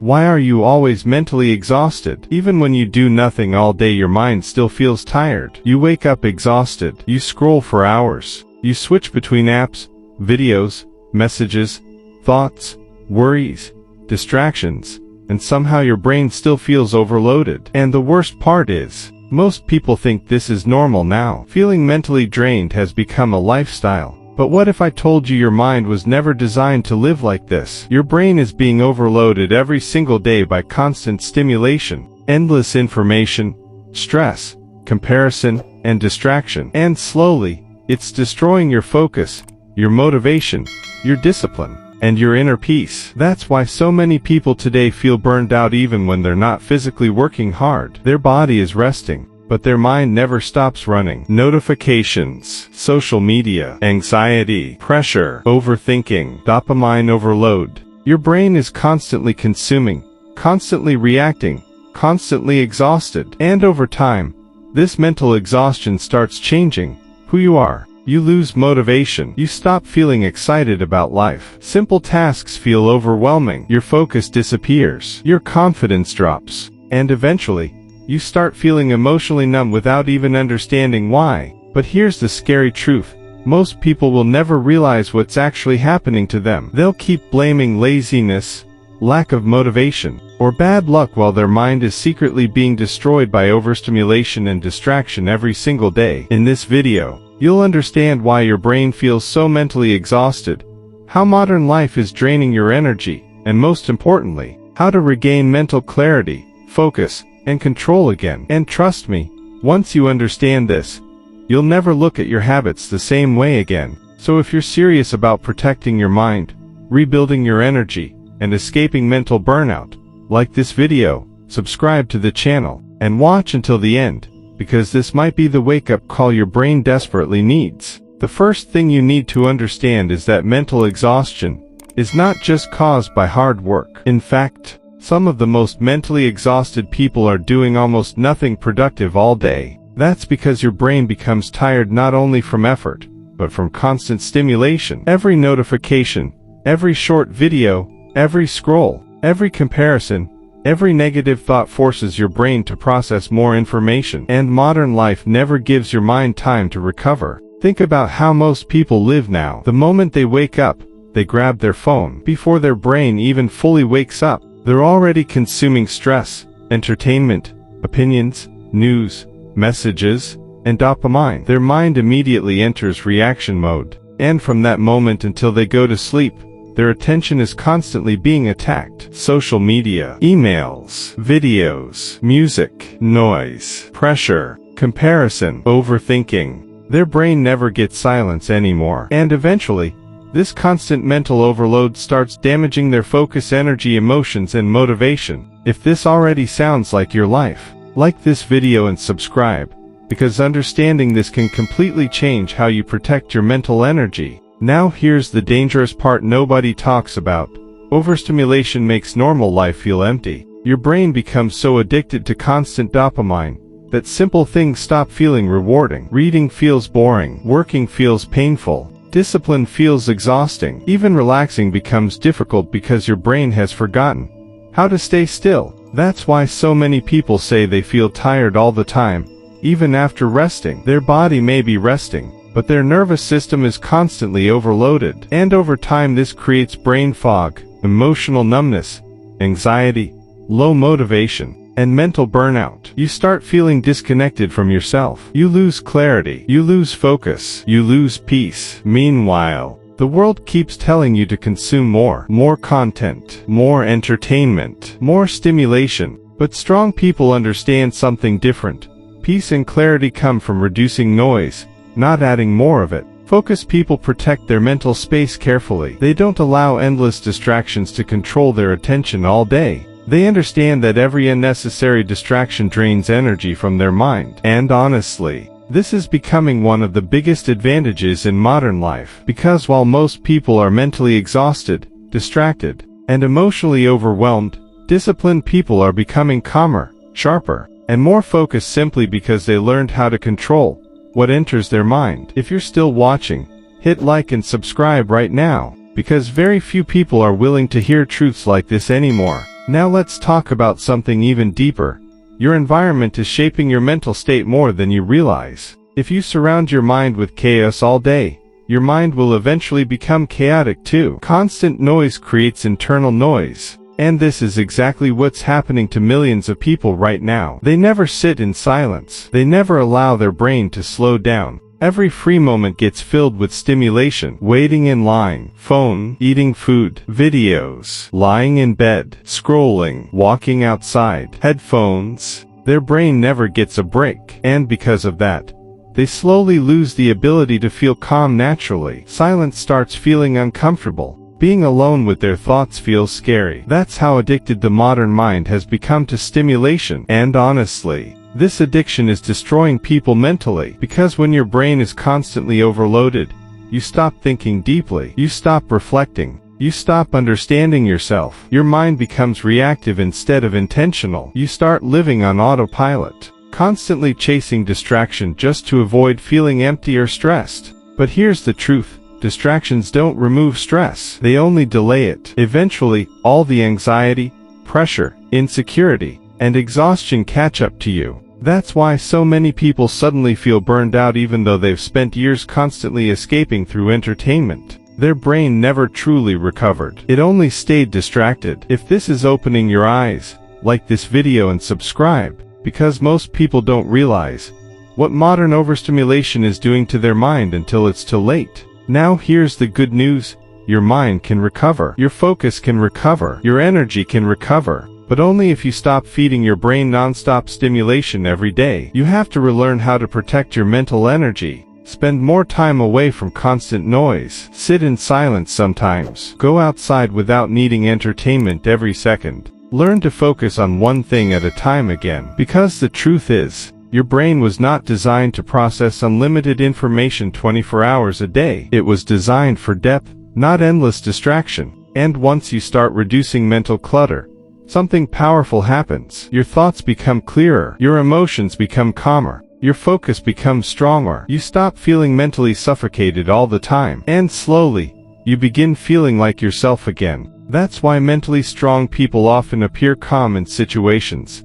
Why are you always mentally exhausted? Even when you do nothing all day, your mind still feels tired. You wake up exhausted. You scroll for hours. You switch between apps, videos, messages, thoughts, worries, distractions, and somehow your brain still feels overloaded. And the worst part is, most people think this is normal now. Feeling mentally drained has become a lifestyle. But what if I told you your mind was never designed to live like this? Your brain is being overloaded every single day by constant stimulation, endless information, stress, comparison, and distraction. And slowly, it's destroying your focus, your motivation, your discipline, and your inner peace. That's why so many people today feel burned out even when they're not physically working hard. Their body is resting, but their mind never stops running. Notifications, social media, anxiety, pressure, overthinking, dopamine overload. Your brain is constantly consuming, constantly reacting, constantly exhausted. And over time, this mental exhaustion starts changing who you are. You lose motivation. You stop feeling excited about life. Simple tasks feel overwhelming. Your focus disappears. Your confidence drops. And eventually, you start feeling emotionally numb without even understanding why. But here's the scary truth. Most people will never realize what's actually happening to them. They'll keep blaming laziness, lack of motivation, or bad luck while their mind is secretly being destroyed by overstimulation and distraction every single day. In this video, you'll understand why your brain feels so mentally exhausted, how modern life is draining your energy, and most importantly, how to regain mental clarity, focus, and control again. And trust me, once you understand this, you'll never look at your habits the same way again. So if you're serious about protecting your mind, rebuilding your energy, and escaping mental burnout, like this video, subscribe to the channel, and watch until the end, because this might be the wake-up call your brain desperately needs. The first thing you need to understand is that mental exhaustion is not just caused by hard work. In fact, some of the most mentally exhausted people are doing almost nothing productive all day. That's because your brain becomes tired not only from effort, but from constant stimulation. Every notification, every short video, every scroll, every comparison, every negative thought forces your brain to process more information. And modern life never gives your mind time to recover. Think about how most people live now. The moment they wake up, they grab their phone. Before their brain even fully wakes up, they're already consuming stress, entertainment, opinions, news, messages, and dopamine. Their mind immediately enters reaction mode. And from that moment until they go to sleep, their attention is constantly being attacked. Social media, emails, videos, music, noise, pressure, comparison, overthinking. Their brain never gets silence anymore. And eventually, this constant mental overload starts damaging their focus, energy, emotions, and motivation. If this already sounds like your life, like this video and subscribe, because understanding this can completely change how you protect your mental energy. Now here's the dangerous part nobody talks about. Overstimulation makes normal life feel empty. Your brain becomes so addicted to constant dopamine that simple things stop feeling rewarding. Reading feels boring. Working feels painful. Discipline feels exhausting. Even relaxing becomes difficult because your brain has forgotten how to stay still. That's why so many people say they feel tired all the time, even after resting. Their body may be resting, but their nervous system is constantly overloaded. And over time this creates brain fog, emotional numbness, anxiety, low motivation, and mental burnout. You start feeling disconnected from yourself. You lose clarity. You lose focus. You lose peace. Meanwhile, the world keeps telling you to consume more content, more entertainment, more stimulation. But strong people understand something different. Peace and clarity come from reducing noise, not adding more of it. Focused people protect their mental space carefully. They don't allow endless distractions to control their attention all day. They understand that every unnecessary distraction drains energy from their mind. And honestly, this is becoming one of the biggest advantages in modern life. Because while most people are mentally exhausted, distracted, and emotionally overwhelmed, disciplined people are becoming calmer, sharper, and more focused simply because they learned how to control what enters their mind. If you're still watching, hit like and subscribe right now, because very few people are willing to hear truths like this anymore. Now let's talk about something even deeper. Your environment is shaping your mental state more than you realize. If you surround your mind with chaos all day, your mind will eventually become chaotic too. Constant noise creates internal noise. And this is exactly what's happening to millions of people right now. They never sit in silence. They never allow their brain to slow down. Every free moment gets filled with stimulation. Waiting in line, phone, eating food, videos, lying in bed, scrolling, walking outside, headphones. Their brain never gets a break. And because of that, they slowly lose the ability to feel calm naturally. Silence starts feeling uncomfortable. Being alone with their thoughts feels scary. That's how addicted the modern mind has become to stimulation. And honestly, this addiction is destroying people mentally, because when your brain is constantly overloaded, you stop thinking deeply, you stop reflecting, you stop understanding yourself. Your mind becomes reactive instead of intentional. You start living on autopilot, constantly chasing distraction just to avoid feeling empty or stressed. But here's the truth. Distractions don't remove stress, they only delay it. Eventually, all the anxiety, pressure, insecurity, and exhaustion catch up to you. That's why so many people suddenly feel burned out even though they've spent years constantly escaping through entertainment. Their brain never truly recovered. It only stayed distracted. If this is opening your eyes, like this video and subscribe, because most people don't realize what modern overstimulation is doing to their mind until it's too late. Now here's the good news. Your mind can recover. Your focus can recover. Your energy can recover. But only if you stop feeding your brain non-stop stimulation every day. You have to relearn how to protect your mental energy. Spend more time away from constant noise. Sit in silence sometimes. Go outside without needing entertainment every second. Learn to focus on one thing at a time again. Because the truth is, your brain was not designed to process unlimited information 24 hours a day. It was designed for depth, not endless distraction. And once you start reducing mental clutter, something powerful happens. Your thoughts become clearer. Your emotions become calmer. Your focus becomes stronger. You stop feeling mentally suffocated all the time. And slowly, you begin feeling like yourself again. That's why mentally strong people often appear calm in situations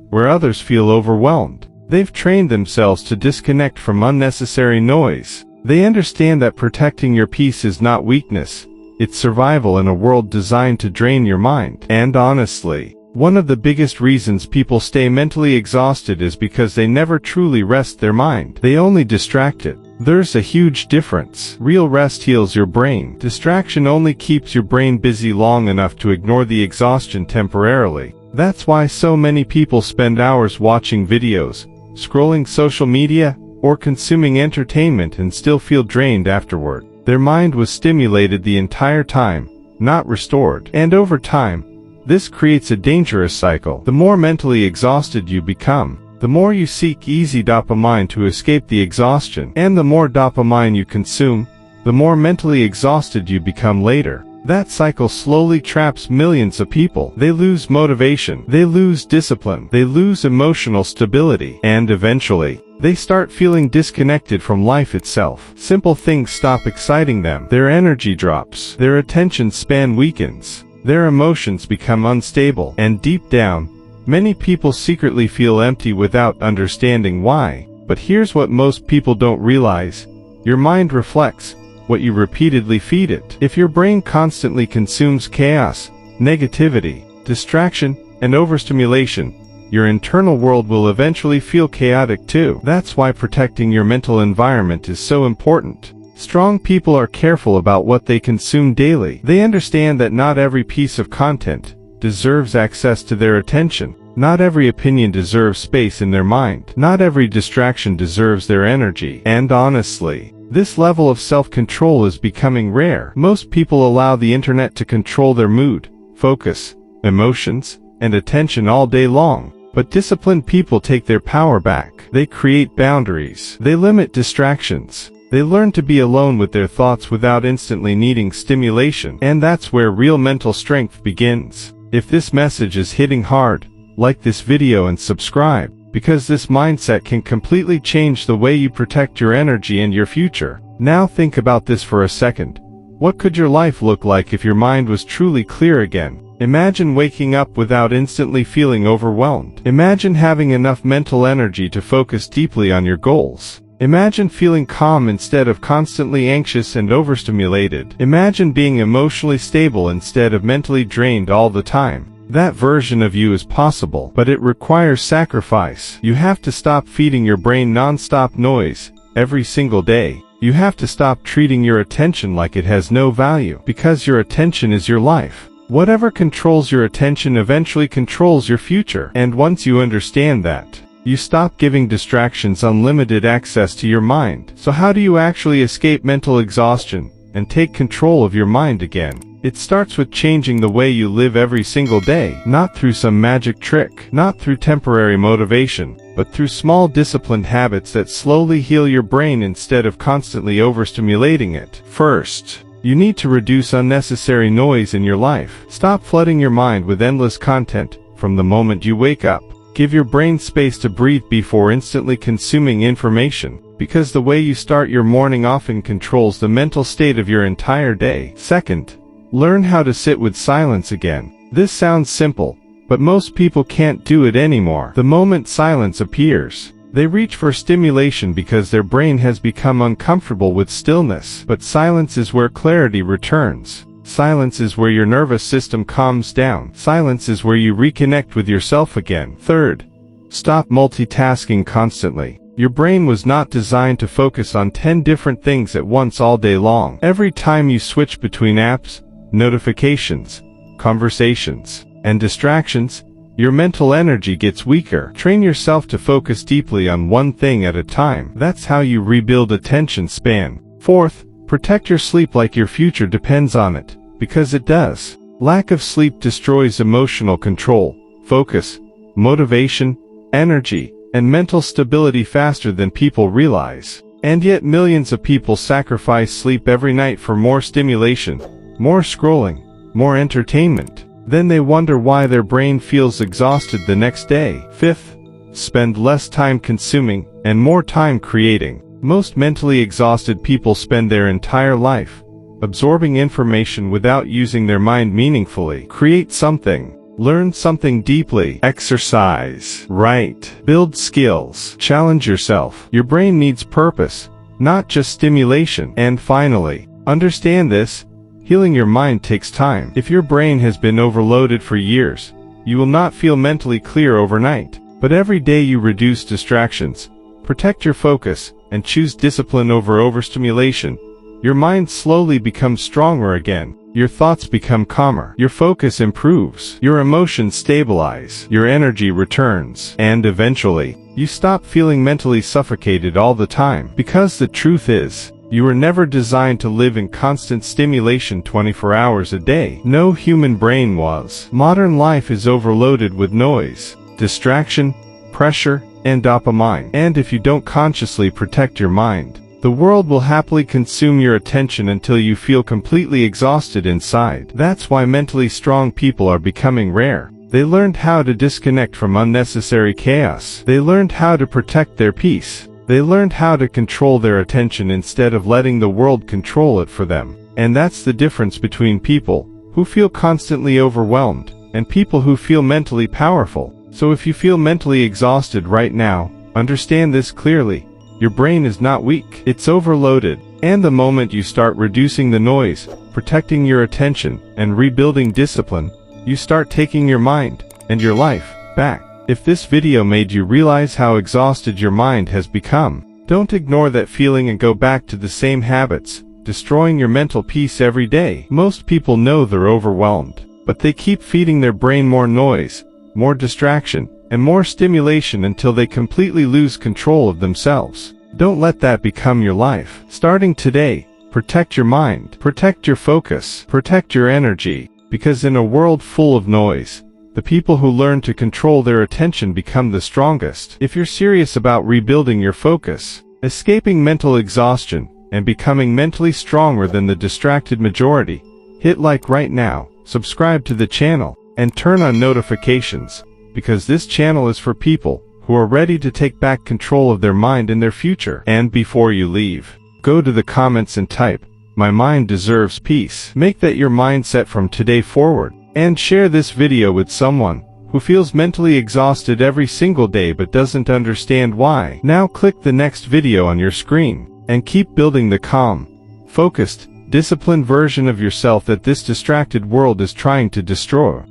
where others feel overwhelmed. They've trained themselves to disconnect from unnecessary noise. They understand that protecting your peace is not weakness, it's survival in a world designed to drain your mind. And honestly, one of the biggest reasons people stay mentally exhausted is because they never truly rest their mind. They only distract it. There's a huge difference. Real rest heals your brain. Distraction only keeps your brain busy long enough to ignore the exhaustion temporarily. That's why so many people spend hours watching videos, scrolling social media, or consuming entertainment and still feel drained afterward. Their mind was stimulated the entire time, not restored. And over time, this creates a dangerous cycle. The more mentally exhausted you become, the more you seek easy dopamine to escape the exhaustion. And the more dopamine you consume, the more mentally exhausted you become later. That cycle slowly traps millions of people. They lose motivation, they lose discipline, they lose emotional stability, and eventually, they start feeling disconnected from life itself. Simple things stop exciting them. Their energy drops. Their attention span weakens. Their emotions become unstable. And deep down, many people secretly feel empty without understanding why. But here's what most people don't realize. Your mind reflects what you repeatedly feed it. If your brain constantly consumes chaos, negativity, distraction, and overstimulation, your internal world will eventually feel chaotic too. That's why protecting your mental environment is so important. Strong people are careful about what they consume daily. They understand that not every piece of content deserves access to their attention. Not every opinion deserves space in their mind. Not every distraction deserves their energy. And honestly, this level of self-control is becoming rare. Most people allow the internet to control their mood, focus, emotions, and attention all day long. But disciplined people take their power back. They create boundaries. They limit distractions. They learn to be alone with their thoughts without instantly needing stimulation. And that's where real mental strength begins. If this message is hitting hard, like this video and subscribe, because this mindset can completely change the way you protect your energy and your future. Now think about this for a second. What could your life look like if your mind was truly clear again? Imagine waking up without instantly feeling overwhelmed. Imagine having enough mental energy to focus deeply on your goals. Imagine feeling calm instead of constantly anxious and overstimulated. Imagine being emotionally stable instead of mentally drained all the time. That version of you is possible, but it requires sacrifice. You have to stop feeding your brain non-stop noise every single day. You have to stop treating your attention like it has no value, because your attention is your life. Whatever controls your attention eventually controls your future. And once you understand that, you stop giving distractions unlimited access to your mind. So how do you actually escape mental exhaustion and take control of your mind again? It starts with changing the way you live every single day, not through some magic trick, not through temporary motivation, but through small disciplined habits that slowly heal your brain instead of constantly overstimulating it. First, you need to reduce unnecessary noise in your life. Stop flooding your mind with endless content from the moment you wake up. Give your brain space to breathe before instantly consuming information, because the way you start your morning often controls the mental state of your entire day. Second, learn how to sit with silence again. This sounds simple, but most people can't do it anymore. The moment silence appears, they reach for stimulation because their brain has become uncomfortable with stillness. But silence is where clarity returns. Silence is where your nervous system calms down. Silence is where you reconnect with yourself again. Third, stop multitasking constantly. Your brain was not designed to focus on 10 different things at once all day long. Every time you switch between apps, notifications, conversations, and distractions, your mental energy gets weaker. Train yourself to focus deeply on one thing at a time. That's how you rebuild attention span. Fourth, protect your sleep like your future depends on it, because it does. Lack of sleep destroys emotional control, focus, motivation, energy, and mental stability faster than people realize. And yet millions of people sacrifice sleep every night for more stimulation, more scrolling, more entertainment. Then they wonder why their brain feels exhausted the next day. Fifth, spend less time consuming and more time creating. Most mentally exhausted people spend their entire life absorbing information without using their mind meaningfully. Create something. Learn something deeply. Exercise. Write. Build skills. Challenge yourself. Your brain needs purpose, not just stimulation. And finally, understand this. Healing your mind takes time. If your brain has been overloaded for years, you will not feel mentally clear overnight. But every day you reduce distractions, protect your focus, and choose discipline over overstimulation, your mind slowly becomes stronger again. Your thoughts become calmer. Your focus improves. Your emotions stabilize. Your energy returns. And eventually, you stop feeling mentally suffocated all the time. Because the truth is, you were never designed to live in constant stimulation 24 hours a day. No human brain was. Modern life is overloaded with noise, distraction, pressure, and dopamine. And if you don't consciously protect your mind, the world will happily consume your attention until you feel completely exhausted inside. That's why mentally strong people are becoming rare. They learned how to disconnect from unnecessary chaos. They learned how to protect their peace. They learned how to control their attention instead of letting the world control it for them. And that's the difference between people who feel constantly overwhelmed and people who feel mentally powerful. So if you feel mentally exhausted right now, understand this clearly. Your brain is not weak. It's overloaded. And the moment you start reducing the noise, protecting your attention, and rebuilding discipline, you start taking your mind and your life back. If this video made you realize how exhausted your mind has become, don't ignore that feeling and go back to the same habits, destroying your mental peace every day. Most people know they're overwhelmed, but they keep feeding their brain more noise, more distraction, and more stimulation until they completely lose control of themselves. Don't let that become your life. Starting today, protect your mind, protect your focus, protect your energy, because in a world full of noise, the people who learn to control their attention become the strongest. If you're serious about rebuilding your focus, escaping mental exhaustion, and becoming mentally stronger than the distracted majority, hit like right now, subscribe to the channel, and turn on notifications, because this channel is for people who are ready to take back control of their mind and their future. And before you leave, go to the comments and type, My mind deserves peace. Make that your mindset from today forward. And share this video with someone who feels mentally exhausted every single day but doesn't understand why. Now click the next video on your screen and keep building the calm, focused, disciplined version of yourself that this distracted world is trying to destroy.